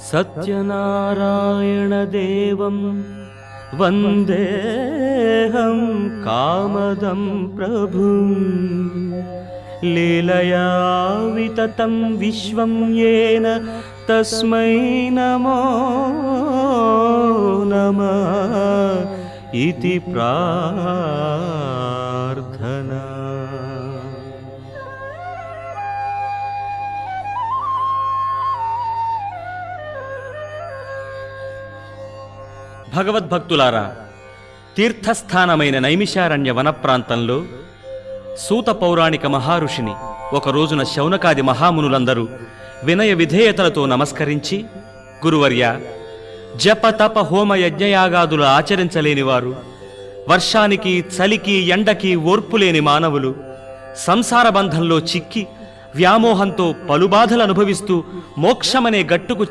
సత్యనారాయణదేవం వందేహం కామదం ప్రభుం లీలయా వితతం విశ్వం యేన తస్మై నమో నమః ఇతి ప్రార్థనా. భగవద్భక్తులారా, తీర్థస్థానమైన నైమిషారణ్య వనప్రాంతంలో సూత పౌరాణిక మహారుషిని ఒక రోజున శౌనకాది మహామునులందరూ వినయ విధేయతలతో నమస్కరించి, గురువర్య, జప తప హోమ యజ్ఞయాగాదులు ఆచరించలేనివారు, వర్షానికి చలికి ఎండకి ఓర్పులేని మానవులు, సంసార బంధంలో చిక్కి వ్యామోహంతో పలుబాధలు అనుభవిస్తూ మోక్షమనే గట్టుకు